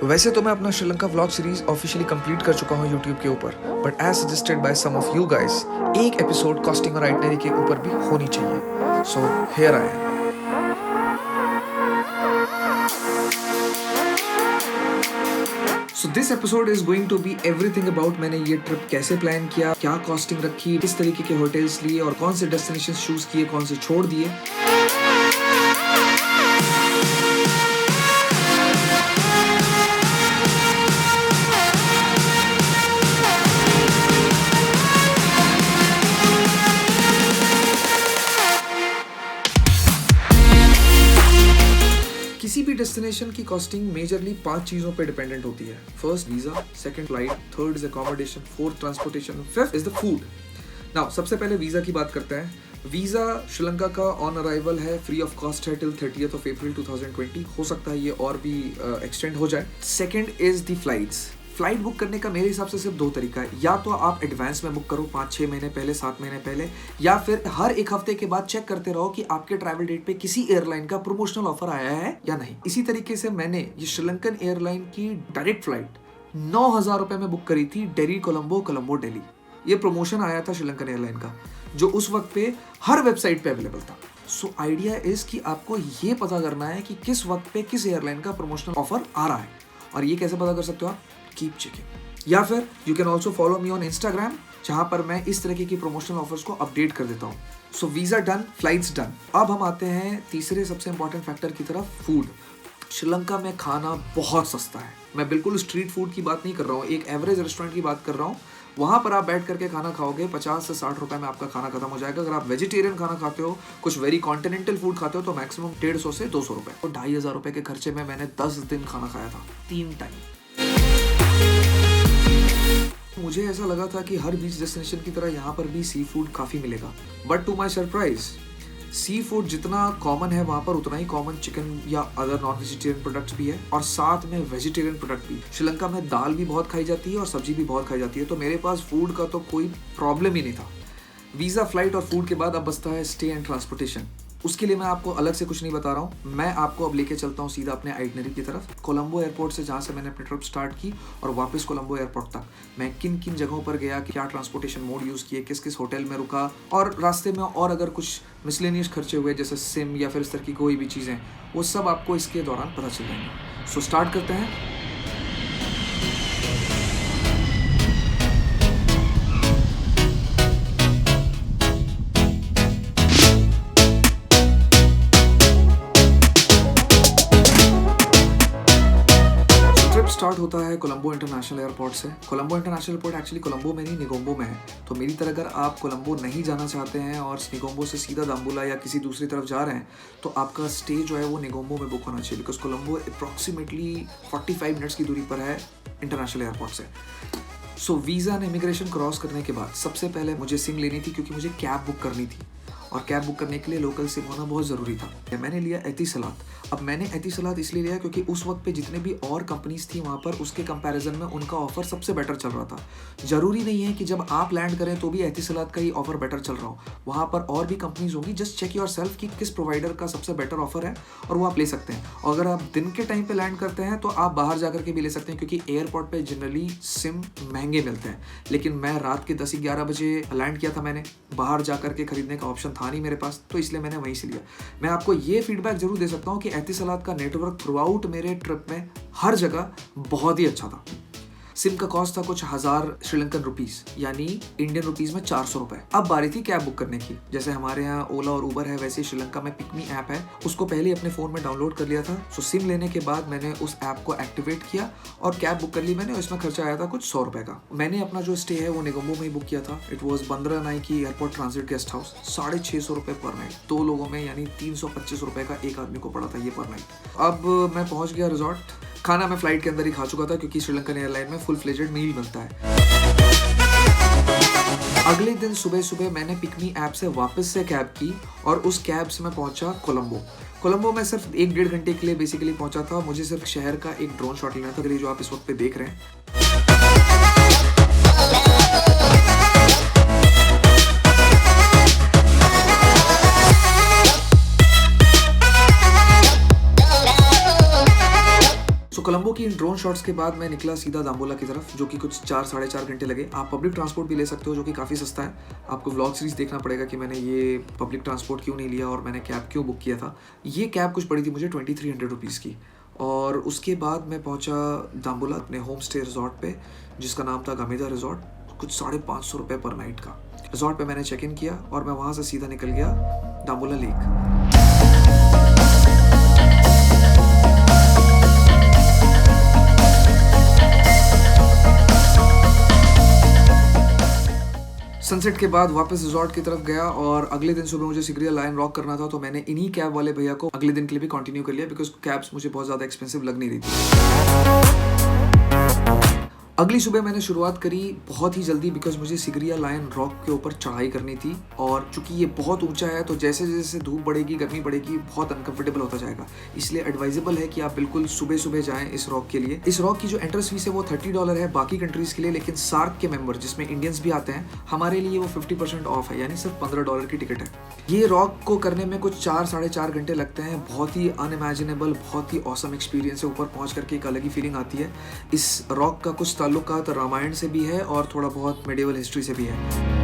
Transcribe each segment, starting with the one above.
वैसे तो मैं अपना Sri Lanka vlog series officially complete कर चुका हूँ यूट्यूब के ऊपर, but as suggested by some of you guys, एक एपिसोड कॉस्टिंग और आइटनरी के ऊपर भी होनी चाहिए। So here I am. So this episode is going to be everything about मैंने ये ट्रिप कैसे प्लान किया, क्या कॉस्टिंग रखी, किस तरीके के होटल्स लिए और कौन से डेस्टिनेशन चूज किए, कौन से छोड़ दिए। किसी भी डेस्टिनेशन की कॉस्टिंग मेजरली 5 चीजों पे डिपेंडेंट होती है। First visa, second flight, third is accommodation, fourth transportation, fifth is the food. Now सबसे पहले वीजा की बात करते हैं। वीजा श्रीलंका का ऑन अराइवल है, फ्री ऑफ कॉस्ट है टिल 30th of April 2020। हो सकता है ये और भी एक्सटेंड हो जाए। Second is the flights. Flight book करने का मेरे हिसाब से सिर्फ 2 तरीका है। या तो आप एडवांस में बुक करो 5-6 महीने पहले, 7 महीने पहले, या फिर हर एक हफ्ते के बाद चेक करते रहो कि आपके ट्रैवल डेट पे किसी एयरलाइन का प्रमोशनल ऑफर आया है या नहीं। इसी तरीके से मैंने ये श्रीलंकन एयरलाइन की डायरेक्ट फ्लाइट 9,000 रुपए में बुक करी थी, डेली कोलंबो, कोलंबो दिल्ली। ये प्रमोशन आया था श्रीलंकन एयरलाइन का, जो उस वक्त पे हर वेबसाइट पे अवेलेबल था। सो आइडिया इज कि आपको ये पता करना है कि किस वक्त पे किस एयरलाइन का प्रमोशनल ऑफर आ रहा है। और ये कैसे पता कर सकते हो आप? Keep checking. या फिर you can also follow me on Instagram, जहां पर मैं इस तरीके की प्रमोशनल ऑफर्स को अपडेट कर देता हूँ। So visa done, flights done. अब हम आते हैं तीसरे सबसे इंपॉर्टेंट फैक्टर की तरफ, फूड। श्रीलंका में खाना बहुत सस्ता है। मैं बिल्कुल स्ट्रीट फूड की बात नहीं कर रहा हूँ, एक एवरेज रेस्टोरेंट की बात कर रहा हूँ। वहां पर आप बैठ करके खाना खाओगे, 50 से 60 रुपए में आपका खाना खत्म हो जाएगा। अगर आप वेजिटेरियन खाना खाते हो, कुछ वेरी कॉन्टिनेंटल फूड खाते हो, तो मैक्सिमम 150 से 200 रुपए। तो 2,500 रुपए के खर्चे में मैंने 10 दिन खाना खाया था, 3 टाइम। मुझे ऐसा लगा था कि हर बीच डेस्टिनेशन की तरह यहाँ पर भी सी फूड काफी मिलेगा, but to my surprise sea food जितना कॉमन है वहाँ पर उतना ही कॉमन चिकन या अदर नॉन वेजिटेरियन प्रोडक्ट्स भी है, और साथ में वेजिटेरियन प्रोडक्ट भी। श्रीलंका में दाल भी बहुत खाई जाती है और सब्जी भी बहुत खाई जाती है, तो मेरे पास फूड का तो कोई प्रॉब्लम ही नहीं था। वीजा, फ्लाइट और फूड के बाद अब बचता है स्टे एंड ट्रांसपोर्टेशन। उसके लिए मैं आपको अलग से कुछ नहीं बता रहा हूँ, मैं आपको अब लेके चलता हूँ सीधा अपने आइटनरी की तरफ। कोलंबो एयरपोर्ट से, जहाँ से मैंने अपनी ट्रिप स्टार्ट की, और वापस कोलंबो एयरपोर्ट तक मैं किन किन जगहों पर गया, क्या ट्रांसपोर्टेशन मोड यूज़ किए, किस किस होटल में रुका, और रास्ते में और अगर कुछ मिसलेनियस खर्चे हुए जैसे सिम या फिर इस तरह की कोई भी चीज़ें, वो सब आपको इसके दौरान पता चल जाएंगे। सो स्टार्ट करते हैं। स्टार्ट होता है कोलंबो इंटरनेशनल एयरपोर्ट से। Colombo international airport actually Colombo में नहीं, निगोम्बो में है। तो मेरी तरह अगर आप कोलंबो नहीं जाना चाहते हैं और निगोम्बो से सीधा दाम्बुला या किसी दूसरी तरफ जा रहे हैं, तो आपका स्टे जो है वो निगोम्बो में बुक होना चाहिए, बिकॉज कोलंबो अप्रॉक्सीमेटली 45 मिनट्स की दूरी पर है इंटरनेशनल एयरपोर्ट से। सो वीज़ा एंड इमिग्रेशन क्रॉस करने के बाद सबसे पहले मुझे सिम लेनी थी, क्योंकि मुझे कैब बुक करनी थी, और कैब बुक करने के लिए लोकल सिम होना बहुत ज़रूरी था। मैंने लिया एतिसलात। अब मैंने एतिसलात इसलिए लिया क्योंकि उस वक्त पे जितने भी और कंपनीज थी वहाँ पर, उसके कंपैरिजन में उनका ऑफर सबसे बेटर चल रहा था। ज़रूरी नहीं है कि जब आप लैंड करें तो भी एतिसलात का ही ऑफर बेटर चल रहा हो, वहाँ पर और भी कंपनीज होंगी। जस्ट चेक योर सेल्फ कि किस प्रोवाइडर का सबसे बेटर ऑफर है, और वो आप ले सकते हैं। और अगर आप दिन के टाइम पर लैंड करते हैं तो आप बाहर जा करके भी ले सकते हैं, क्योंकि एयरपोर्ट पर जनरली सिम महंगे मिलते हैं। लेकिन मैं रात के 10-11 बजे लैंड किया था, मैंने बाहर जा करके खरीदने का ऑप्शन था नहीं मेरे पास, तो इसलिए मैंने वहीं से लिया। मैं आपको ये फीडबैक जरूर दे सकता हूँ कि एतिसलात का नेटवर्क थ्रू आउट मेरे ट्रिप में हर जगह बहुत ही अच्छा था। सिम का कॉस्ट था कुछ 1000 श्रीलंकन रुपीस, यानी इंडियन रुपीस में 400 रुपए। अब बारी थी कैब बुक करने की। जैसे हमारे यहाँ ओला और उबर है, वैसे श्रीलंका में पिकमी ऐप है, उसको पहले अपने फोन में डाउनलोड कर लिया था। सो सिम लेने के बाद मैंने उस ऐप को एक्टिवेट किया और कैब बुक कर ली मैंने। इसमें खर्चा आया था कुछ 100 रुपए का। मैंने अपना जो स्टे है वो निगोम्बो में ही बुक किया था। It was Bandra Nike airport transit guest house. 650 रुपए पर नाइट, 2 लोगों में, यानी 325 रुपए का एक आदमी को पड़ा था ये पर नाइट। अब मैं पहुंच गया रिजॉर्ट। खाना मैं फ्लाइट के अंदर ही खा चुका था, क्योंकि श्रीलंकन एयरलाइन में फुल फ्लेजेड मील मिलता है। अगले दिन सुबह सुबह मैंने पिकमी ऐप से वापस से कैब की, और उस कैब से मैं पहुंचा कोलंबो। कोलंबो में सिर्फ 1-1.5 घंटे के लिए बेसिकली पहुंचा था। मुझे सिर्फ शहर का एक ड्रोन शॉट लेना था, जो आप इस वक्त पे देख रहे हैं। कोलंबो की इन ड्रोन शॉट्स के बाद मैं निकला सीधा दाम्बोला की तरफ, जो कि कुछ 4-4.5 घंटे लगे। आप पब्लिक ट्रांसपोर्ट भी ले सकते हो, जो कि काफ़ी सस्ता है। आपको व्लॉग सीरीज देखना पड़ेगा कि मैंने ये पब्लिक ट्रांसपोर्ट क्यों नहीं लिया और मैंने कैब क्यों बुक किया था। ये कैब कुछ पड़ी थी मुझे 2300 रुपीज़ की। और उसके बाद मैं पहुंचा दाम्बोला अपने होम स्टे रिजॉर्ट पे, जिसका नाम था गमेदा रिजॉर्ट। कुछ 550 रुपये पर नाइट का। रिजॉर्ट पे मैंने चेक इन किया और मैं वहाँ से सीधा निकल गया दाम्बोला लेक। सनसेट के बाद वापस रिजॉर्ट की तरफ गया और अगले दिन सुबह मुझे सिगरिया लायन रॉक करना था, तो मैंने इन्हीं कैब वाले भैया को अगले दिन के लिए भी कंटिन्यू कर लिया, बिकॉज कैब्स मुझे बहुत ज़्यादा एक्सपेंसिव लग नहीं रही थी। अगली सुबह मैंने शुरुआत करी बहुत ही जल्दी, बिकॉज मुझे सिगरिया लायन रॉक के ऊपर चढ़ाई करनी थी। और चूंकि ये बहुत ऊंचा है तो जैसे जैसे धूप बढ़ेगी, गर्मी बढ़ेगी, बहुत अनकंफर्टेबल होता जाएगा। इसलिए एडवाइजेबल है कि आप बिल्कुल सुबह सुबह जाएं इस रॉक के लिए। इस रॉक की जो एंट्रेंस फीस है वो $30 है बाकी कंट्रीज के लिए, लेकिन सार्क के मेंबर जिसमें इंडियंस भी आते हैं, हमारे लिए वो 50% ऑफ है, यानी सिर्फ $15 की टिकट है। ये रॉक को करने में कुछ 4-4.5 घंटे लगते हैं। बहुत ही अनइमेजिनेबल, बहुत ही ऑसम एक्सपीरियंस है। ऊपर पहुंच करके एक अलग ही फीलिंग आती है। इस रॉक का कुछ ताल्लुकात रामायण से भी है और थोड़ा बहुत मेडिवल हिस्ट्री से भी है।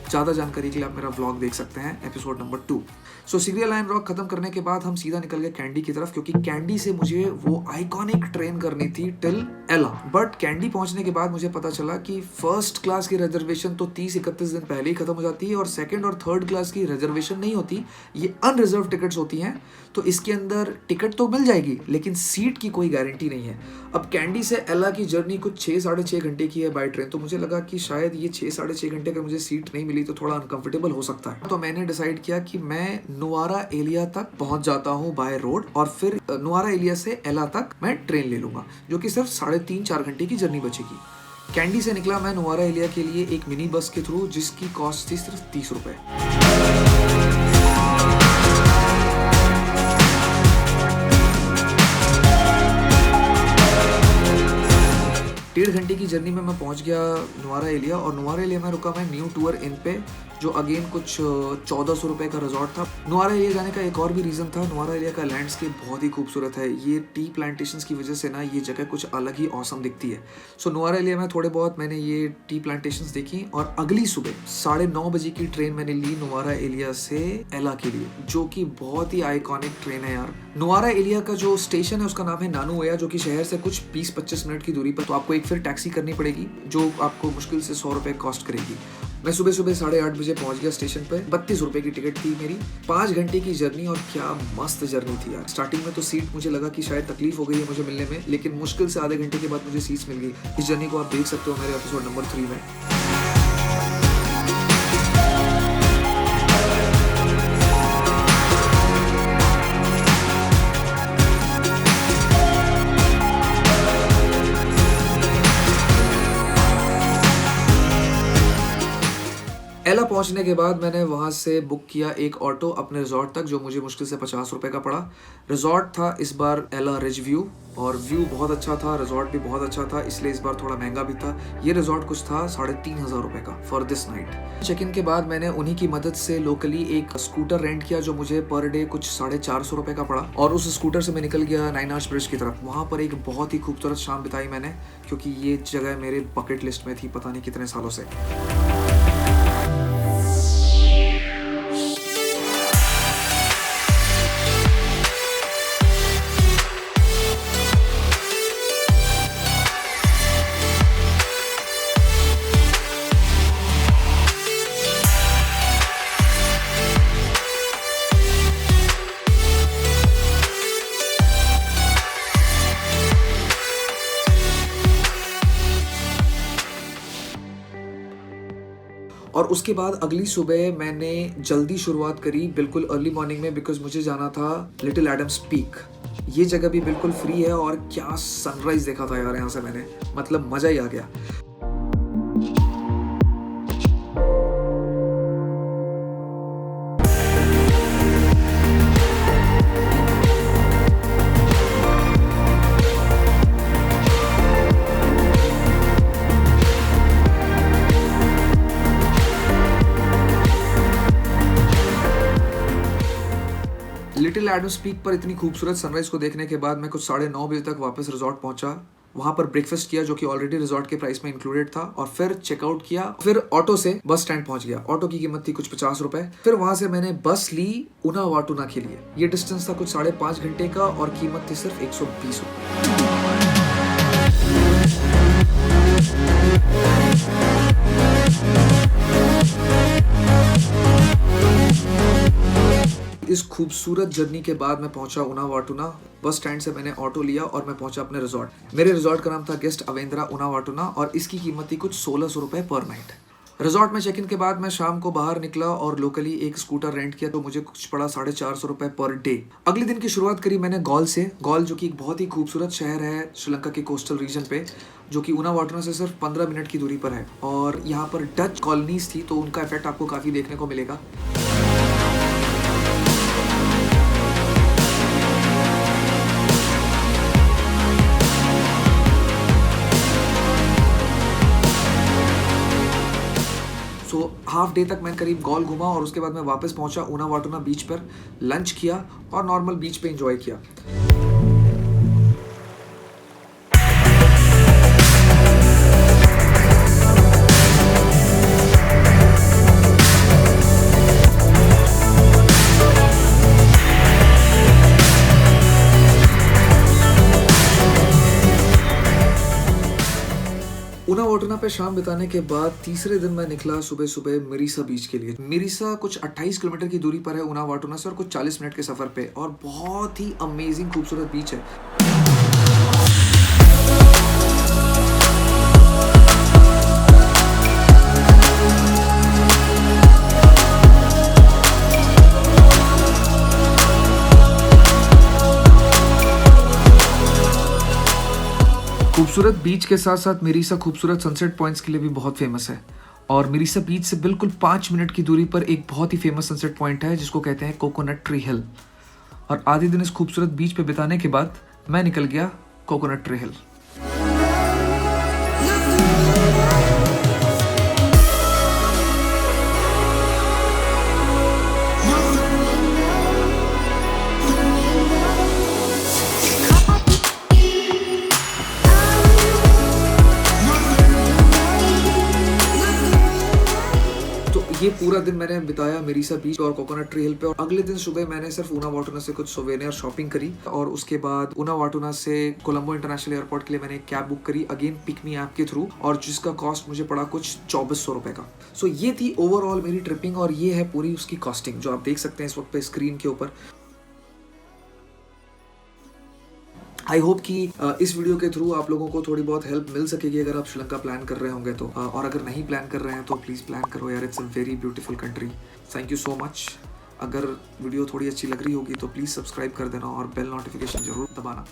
ज़्यादा जानकारी के लिए आप मेरा व्लॉग देख सकते हैं, एपिसोड नंबर 2। सो सिगरिया लायन रॉक खत्म करने के बाद हम सीधा निकल गए कैंडी की तरफ, क्योंकि कैंडी से मुझे वो आइकॉनिक ट्रेन करनी थी टिल एला। बट कैंडी पहुंचने के बाद मुझे पता चला कि फर्स्ट क्लास की रिजर्वेशन तो 30-31 दिन पहले ही खत्म हो जाती है और सेकंड और थर्ड क्लास की रिजर्वेशन नहीं होती, ये अनरिजर्व टिकट्स होती हैं। तो इसके अंदर टिकट तो मिल जाएगी, लेकिन सीट की कोई गारंटी नहीं है। अब कैंडी से एला की जर्नी कुछ 6-6.5 घंटे की है बाय ट्रेन, तो मुझे लगा कि शायद ये 6-6.5 घंटे अगर मुझे सीट नहीं मिली तो थोड़ा अनकंफर्टेबल हो सकता है। तो मैंने डिसाइड किया कि मैं नुआरा एलिया तक पहुंच जाता हूं बाय रोड, और फिर नुआरा एलिया से एला तक मैं ट्रेन ले लूंगा, जो कि सिर्फ 3.5-4 घंटे की जर्नी बचेगी। कैंडी से निकला मैं नुआरा एलिया के लिए एक मिनी बस के थ्रू, जिसकी कॉस्ट थी सिर्फ 30 रुपए। 1.5 घंटे की जर्नी में मैं पहुंच गया नुआरा एलिया, और नुआरा एलिया में रुका मैं न्यू टूर इन पे, जो अगेन कुछ 1400 रुपये का रिजॉर्ट था। नुआरा एलिया जाने का एक और भी रीज़न था, नुआरा एलिया का लैंडस्केप बहुत ही खूबसूरत है। ये टी प्लांटेशंस की वजह से ना ये जगह कुछ अलग ही औसम दिखती है। सो नुआरा एलिया में थोड़े बहुत मैंने ये टी प्लांटेशंस देखी, और अगली सुबह 9:30 बजे की ट्रेन मैंने ली नुआरा एलिया से एला के लिए, जो कि बहुत ही आइकॉनिक ट्रेन है यार। नुआरा एलिया का जो स्टेशन है उसका नाम है नानुएया, जो कि शहर से कुछ 20-25 मिनट की दूरी पर। तो आपको एक फिर टैक्सी करनी पड़ेगी, जो आपको मुश्किल से 100 रुपये कॉस्ट करेगी। मैं सुबह 8:30 बजे पहुंच गया स्टेशन पे। 32 रुपए की टिकट थी मेरी। 5 घंटे की जर्नी, और क्या मस्त जर्नी थी यार। स्टार्टिंग में तो सीट मुझे लगा कि शायद तकलीफ हो गई है मुझे मिलने में, लेकिन मुश्किल से आधे घंटे के बाद मुझे सीट्स मिल गई। इस जर्नी को आप देख सकते हो मेरे एपिसोड नंबर 3 में। एला पहुंचने के बाद मैंने वहां से बुक किया एक ऑटो अपने रिजॉर्ट तक, जो मुझे मुश्किल से 50 रुपए का पड़ा। रिजॉर्ट था इस बार एला रिज व्यू, और व्यू बहुत अच्छा था, रिजॉर्ट भी बहुत अच्छा था, इसलिए इस बार थोड़ा महंगा भी था। ये रिजॉर्ट कुछ था 3,500 रुपए का for this night. Check in के बाद मैंने उन्हीं की मदद से लोकली एक स्कूटर रेंट किया, जो मुझे पर डे कुछ 450 रुपए का पड़ा, और उस स्कूटर से मैं निकल गया 9 आर्च ब्रिज की तरफ। वहाँ पर एक बहुत ही खूबसूरत शाम बिताई मैंने, क्योंकि ये जगह मेरे बकेट लिस्ट में थी पता नहीं कितने सालों से। और उसके बाद अगली सुबह मैंने जल्दी शुरुआत करी, बिल्कुल अर्ली मॉर्निंग में, बिकॉज मुझे जाना था लिटिल एडम्स पीक। ये जगह भी बिल्कुल फ्री है, और क्या सनराइज देखा था यार यहाँ से मैंने, मतलब मजा ही आ गया। लिटिल एडम्स पीक पर इतनी खूबसूरत सनराइज को देखने के बाद मैं कुछ 9:30 बजे तक वापस रिजॉर्ट पहुंचा। वहां पर ब्रेकफास्ट किया जो कि ऑलरेडी रिजॉर्ट के प्राइस में इंक्लूडेड था, और फिर चेकआउट किया। फिर ऑटो से बस स्टैंड पहुंच गया। ऑटो की कीमत थी कुछ 50 रुपए। फिर वहां से मैंने बस ली उनावाटुना के लिए। ये डिस्टेंस था कुछ 5.5 घंटे का और कीमत थी सिर्फ 120 रुपए। इस खूबसूरत जर्नी के बाद मैं पहुंचा उनावाटुना। बस स्टैंड से मैंने ऑटो लिया और मैं पहुंचा अपने रिजॉर्ट। मेरे रिजॉर्ट का नाम था गेस्ट अवेंद्रा उनावाटुना और इसकी कीमत थी कुछ 1600 रुपए पर नाइट। रिजॉर्ट में चेक इन के बाद मैं शाम को बाहर निकला और लोकली एक स्कूटर रेंट किया, तो मुझे कुछ पड़ा 450 रुपए पर डे। अगले दिन की शुरुआत करी मैंने गॉल से। गॉल जो कि एक बहुत ही खूबसूरत शहर है श्रीलंका के कोस्टल रीजन पे, जो कि उनावाटुना से सिर्फ 15 मिनट की दूरी पर है। और यहाँ पर डच कॉलोनीज थी, तो उनका इफेक्ट आपको काफी देखने को मिलेगा। हाफ डे तक मैं करीब गॉल घुमा और उसके बाद मैं वापस पहुंचा उनावाटुना बीच पर। लंच किया और नॉर्मल बीच पे एंजॉय किया। उनावाटुना पे शाम बिताने के बाद तीसरे दिन मैं निकला सुबह सुबह मिरीसा बीच के लिए। मिरीसा कुछ 28 किलोमीटर की दूरी पर है उनावाटुना से और कुछ 40 मिनट के सफर पे, और बहुत ही अमेजिंग खूबसूरत बीच है। खूबसूरत बीच के साथ साथ मिरीसा खूबसूरत सनसेट पॉइंट्स के लिए भी बहुत फेमस है। और मिरीसा बीच से बिल्कुल 5 मिनट की दूरी पर एक बहुत ही फेमस सनसेट पॉइंट है जिसको कहते हैं कोकोनट ट्री हिल। और आधे दिन इस खूबसूरत बीच पे बिताने के बाद मैं निकल गया कोकोनट ट्री हिल। ये पूरा दिन मैंने बिताया मिरीसा बीच और कोकोनट ट्री हिल पे। और अगले दिन सुबह मैंने सिर्फ उनावाटुना से कुछ सोवेनियर शॉपिंग करी और उसके बाद उनावाटुना से कोलंबो इंटरनेशनल एयरपोर्ट के लिए मैंने एक कैब बुक करी, अगेन पिक मी ऐप के थ्रू, और जिसका कॉस्ट मुझे पड़ा कुछ 2400 रुपए का। सो ये थी ओवरऑल मेरी ट्रिपिंग और ये है पूरी उसकी कॉस्टिंग जो आप देख सकते हैं इस वक्त पे स्क्रीन के ऊपर। आई होप कि इस वीडियो के थ्रू आप लोगों को थोड़ी बहुत हेल्प मिल सकेगी अगर आप श्रीलंका प्लान कर रहे होंगे तो। और अगर नहीं प्लान कर रहे हैं तो प्लीज़ प्लान करो यार, it's a very beautiful country. Thank you so much. अगर वीडियो थोड़ी अच्छी लग रही होगी तो प्लीज़ सब्सक्राइब कर देना और बेल नोटिफिकेशन जरूर दबाना।